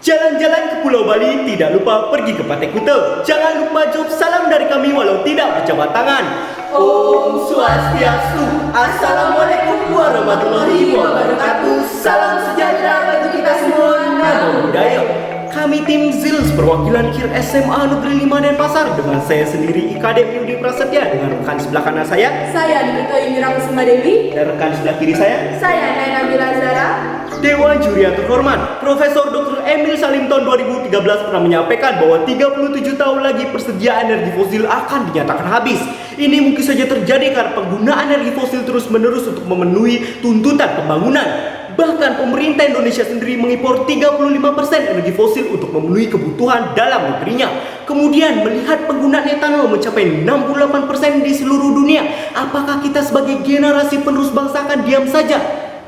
Jalan-jalan ke Pulau Bali, tidak lupa pergi ke Pantai Kuta. Jangan lupa jawab salam dari kami walau tidak berjabat tangan. Om Swastiastu. Assalamualaikum warahmatullahi wabarakatuh. Salam sejahtera bagi kita semua. Namo Buddhaya. Kami tim ZILS perwakilan KIR SMA Negeri 5 Denpasar dengan saya sendiri IKD Yudi Prasetya dengan rekan sebelah kanan saya Niko Indira Kusuma Dewi, dan rekan sebelah kiri saya Naina Bila Zara. Dewan Juri yang terhormat, Profesor Dr. Emil Salim tahun 2013 pernah menyampaikan bahwa 37 tahun lagi persediaan energi fosil akan dinyatakan habis. Ini mungkin saja terjadi karena penggunaan energi fosil terus-menerus untuk memenuhi tuntutan pembangunan. Bahkan pemerintah Indonesia sendiri mengimpor 35% energi fosil untuk memenuhi kebutuhan dalam negerinya. Kemudian melihat penggunaan etanol mencapai 68% di seluruh dunia, apakah kita sebagai generasi penerus bangsa akan diam saja?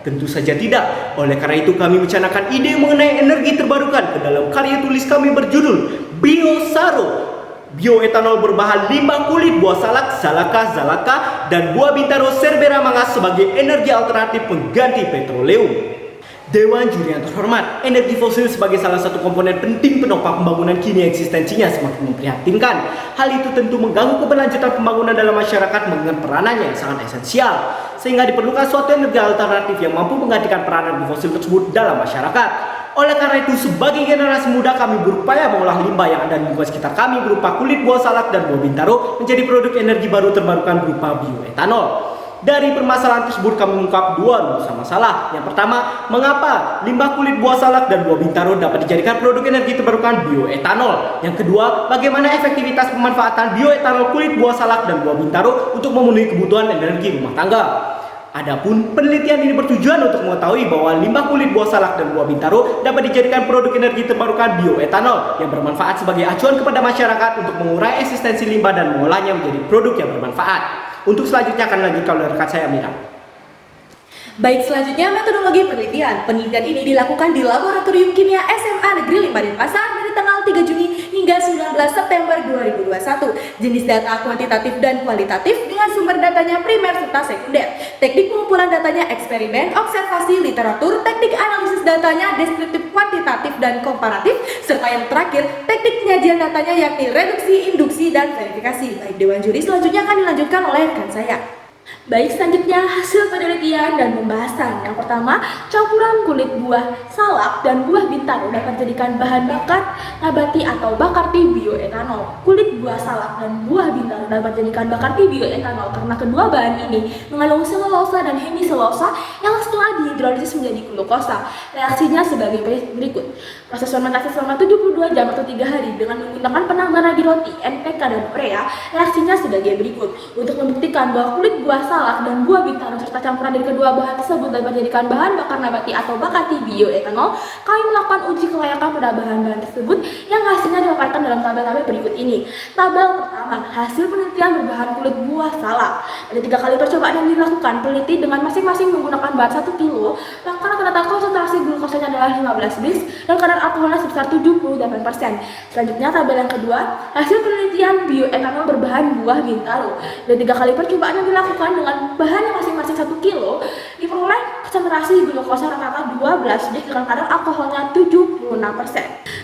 Tentu saja tidak. Oleh karena itu kami mencanangkan ide mengenai energi terbarukan ke dalam karya tulis kami berjudul Biosaro. Bioetanol berbahan limbah kulit buah salak, zalaka, dan buah bintaro Cerbera mangas sebagai energi alternatif pengganti petroleum. Dewan Juri yang terhormat, energi fosil sebagai salah satu komponen penting penopang pembangunan kini eksistensinya semakin memprihatinkan. Hal itu tentu mengganggu keberlanjutan pembangunan dalam masyarakat dengan peranannya yang sangat esensial. Sehingga diperlukan suatu energi alternatif yang mampu menggantikan peran energi fosil tersebut dalam masyarakat. Oleh karena itu, sebagai generasi muda kami berupaya mengolah limbah yang ada di lingkungan sekitar kami berupa kulit buah salak dan buah bintaro menjadi produk energi baru terbarukan berupa bioetanol. Dari permasalahan tersebut kami mengungkap dua rumus masalah. Yang pertama, mengapa limbah kulit buah salak dan buah bintaro dapat dijadikan produk energi terbarukan bioetanol. Yang kedua, bagaimana efektivitas pemanfaatan bioetanol kulit buah salak dan buah bintaro untuk memenuhi kebutuhan energi rumah tangga. Adapun penelitian ini bertujuan untuk mengetahui bahwa limbah kulit buah salak dan buah bintaro dapat dijadikan produk energi terbarukan bioetanol yang bermanfaat sebagai acuan kepada masyarakat untuk mengurai eksistensi limbah dan mengolahnya menjadi produk yang bermanfaat. Untuk selanjutnya akan dilanjutkan oleh rekan saya Mira. Baik, selanjutnya metodologi penelitian. Penelitian ini dilakukan di Laboratorium Kimia SMA Negeri 5 Denpasar dari tanggal 3 Juni hingga 19 September 2021. Jenis data kuantitatif dan kualitatif dengan sumber datanya primer serta sekunder. Teknik pengumpulan datanya eksperimen, observasi, literatur, teknik analisis datanya deskriptif, kuantitatif, dan komparatif, serta yang terakhir teknik penyajian datanya yakni reduksi, induksi, dan verifikasi. Baik, Dewan Juri selanjutnya akan dilanjutkan oleh rekan saya. Baik, selanjutnya hasil penelitian dan pembahasan. Yang pertama, campuran kulit buah salak dan buah bintaro dapat dijadikan bahan bakar nabati atau bakarti bioetanol. Kulit buah salak dan buah bintaro dapat dijadikan bakarti bioetanol karena kedua bahan ini mengandung selulosa dan hemiselulosa yang setelah dihidrolisis menjadi glukosa. Reaksinya sebagai berikut. Proses fermentasi selama 72 jam atau 3 hari dengan menggunakan penambahan ragi roti, NPK, dan urea. Reaksinya sebagai berikut. Untuk membuktikan bahwa kulit buah salak dan buah bintaro serta campuran dari kedua bahan tersebut dapat dijadikan bahan bakar nabati atau bakarti bioetanol, kami melakukan uji kelayakan pada bahan-bahan tersebut yang hasilnya dipaparkan dalam tabel-tabel berikut ini. Tabel pertama, hasil penelitian berbahan kulit buah salak. Ada 3 kali percobaan yang dilakukan. Peneliti dengan masing-masing menggunakan bahan 1 kilo, maka rata-rata konsentrasi glukosanya adalah 15 bis dan kadar alkoholnya sebesar 78%. Selanjutnya tabel yang kedua, hasil penelitian bioetanol berbahan buah bintaro. Ada 3 kali percobaan yang dilakukan dengan bahan yang masing-masing 1 kilo, diperoleh konsentrasi glukosa rata-rata 12 bis dengan kadar alkoholnya 76%.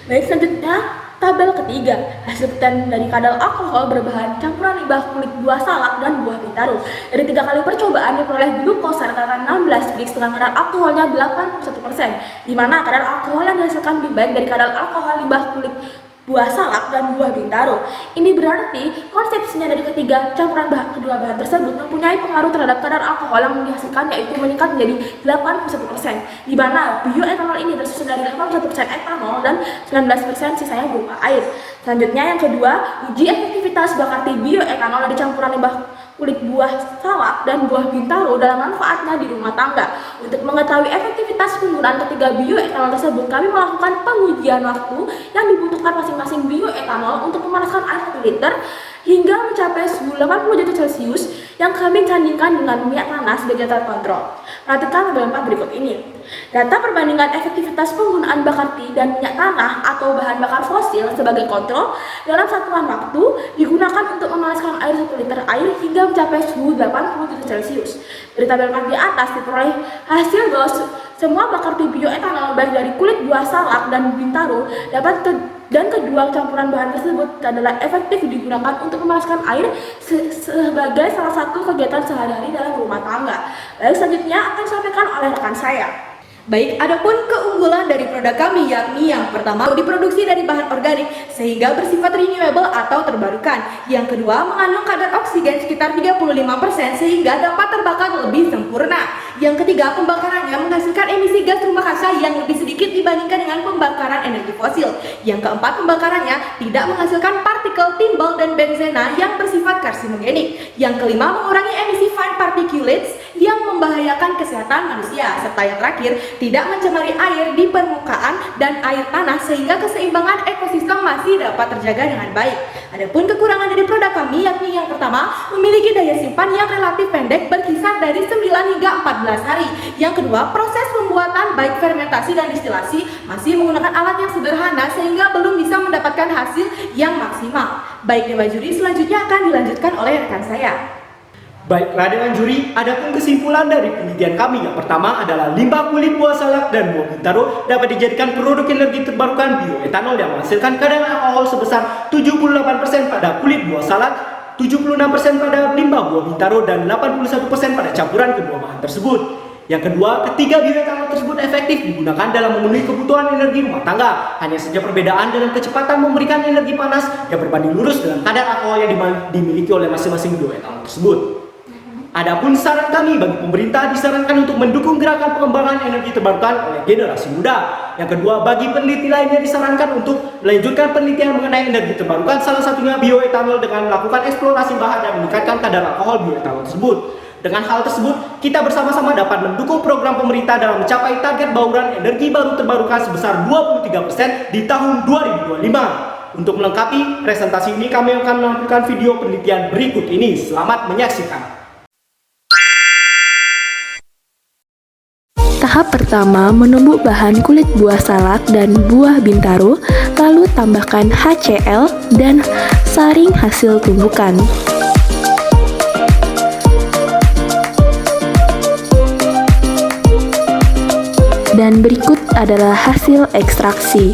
Baik, selanjutnya tabel ketiga, hasil penelitian dari kadar alkohol berbahan campuran limbah kulit buah salak dan buah bintaro. Dari 3 kali percobaan diperoleh glukosa rata-rata 16 bis dengan kadar alkoholnya 81%, di mana kadar alkohol yang dihasilkan lebih baik dari kadar alkohol limbah kulit buah salak dan buah bintaro. Ini berarti konsepsinya dari ketiga campuran kedua bahan tersebut mempunyai pengaruh terhadap kadar alkohol yang dihasilkan, yaitu meningkat menjadi 81%, di mana bioetanol ini tersusun dari 81% etanol dan 19% sisanya berupa air. Selanjutnya yang kedua, uji efektivitas bakarti bioetanol dari campuran limbah kulit buah salak dan buah bintaro dalam manfaatnya di rumah tangga. Untuk mengetahui efektivitas penggunaan ketiga bioetanol tersebut, kami melakukan pengujian waktu yang dibutuhkan masing-masing bioetanol untuk memanaskan air 1 liter hingga mencapai suhu 80 derajat Celcius yang kami sandingkan dengan minyak tanah sebagai terkontrol. Perhatikan tabel 4 berikut ini. Data perbandingan efektivitas penggunaan bakarti dan minyak tanah atau bahan bakar fosil sebagai kontrol dalam satuan waktu digunakan untuk memanaskan air 1 liter air hingga mencapai suhu 80 derajat Celcius. Dari tabel 4 di atas diperoleh hasil bahwa Semua bakar bioetanol baik dari kulit buah salak dan bintaro dan kedua campuran bahan tersebut adalah efektif digunakan untuk memanaskan air sebagai salah satu kegiatan sehari-hari dalam rumah tangga. Lalu selanjutnya akan disampaikan oleh rekan saya. Baik, adapun keunggulan dari produk kami yakni yang pertama diproduksi dari bahan organik sehingga bersifat renewable atau terbarukan. Yang kedua mengandung kadar oksigen sekitar 35% sehingga dapat terbakar lebih sempurna. Yang ketiga pembakarannya menghasilkan emisi gas rumah kaca yang lebih sedikit dibandingkan dengan pembakaran energi fosil. Yang keempat pembakarannya tidak menghasilkan partikel timbal dan benzena yang bersifat karsinogenik. Yang kelima mengurangi emisi fine particulates yang membahayakan kesehatan manusia. Serta yang terakhir tidak mencemari air di permukaan dan air tanah sehingga keseimbangan ekosistem masih dapat terjaga dengan baik. Adapun kekurangan dari produk kami yakni yang pertama memiliki daya simpan yang relatif pendek berkisar dari 9 hingga 14 hari. Yang kedua proses pembuatan baik fermentasi dan distilasi masih menggunakan alat yang sederhana sehingga belum bisa mendapatkan hasil yang maksimal. Baik Dewan Juri, selanjutnya akan dilanjutkan oleh rekan saya. Baiklah Dewan Juri, adapun kesimpulan dari penelitian kami yang pertama adalah limbah kulit buah salak dan buah bintaro dapat dijadikan produk energi terbarukan bioetanol yang menghasilkan kadar alkohol sebesar 78% pada kulit buah salak, 76% pada limbah buah bintaro, dan 81% pada campuran kedua bahan tersebut. Yang kedua, ketiga bioetanol tersebut efektif digunakan dalam memenuhi kebutuhan energi rumah tangga. Hanya saja perbedaan dalam kecepatan memberikan energi panas yang berbanding lurus dengan kadar alkohol yang dimiliki oleh masing-masing bioetanol tersebut. Adapun saran kami bagi pemerintah disarankan untuk mendukung gerakan pengembangan energi terbarukan oleh generasi muda. Yang kedua, bagi peneliti lainnya disarankan untuk melanjutkan penelitian mengenai energi terbarukan, salah satunya bioetanol dengan melakukan eksplorasi bahan dan meningkatkan kadar alkohol bioetanol tersebut. Dengan hal tersebut, kita bersama-sama dapat mendukung program pemerintah dalam mencapai target bauran energi baru terbarukan sebesar 23% di tahun 2025. Untuk melengkapi presentasi ini, kami akan menampilkan video penelitian berikut ini. Selamat menyaksikan. Tahap pertama, menumbuk bahan kulit buah salak dan buah bintaro, lalu tambahkan HCl dan saring hasil tumbukan. Dan berikut adalah hasil ekstraksi.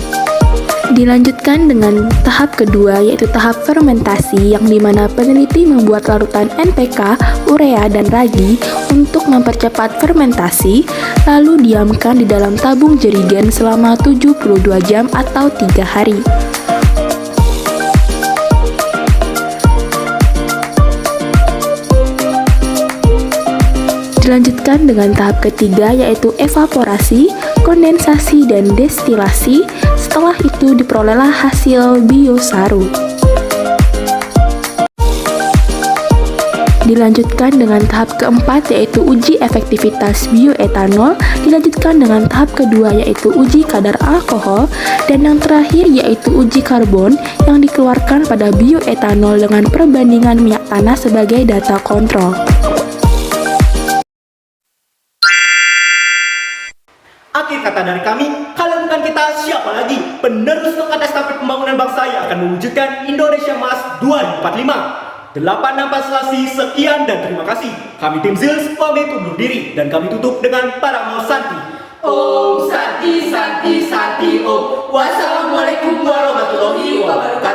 Dilanjutkan dengan tahap kedua yaitu tahap fermentasi yang dimana peneliti membuat larutan NPK, urea, dan ragi untuk mempercepat fermentasi lalu diamkan di dalam tabung jerigen selama 72 jam atau 3 hari. Dilanjutkan dengan tahap ketiga yaitu evaporasi, kondensasi, dan destilasi. Setelah itu diperolehlah hasil biosaru. Dilanjutkan dengan tahap keempat yaitu uji efektivitas bioetanol. Dilanjutkan dengan tahap kedua yaitu uji kadar alkohol. Dan yang terakhir yaitu uji karbon yang dikeluarkan pada bioetanol dengan perbandingan minyak tanah sebagai data kontrol. Akhir kata dari kami, kalau bukan kita siapa lagi? Penerus tongkat estafet pembangunan bangsa yang akan mewujudkan Indonesia Emas 2045. 8/4 sekian dan terima kasih. Kami tim Zils pamit undur diri dan kami tutup dengan Paramo Santi. Om Santi Santi Santi Om. Wassalamualaikum warahmatullahi wabarakatuh.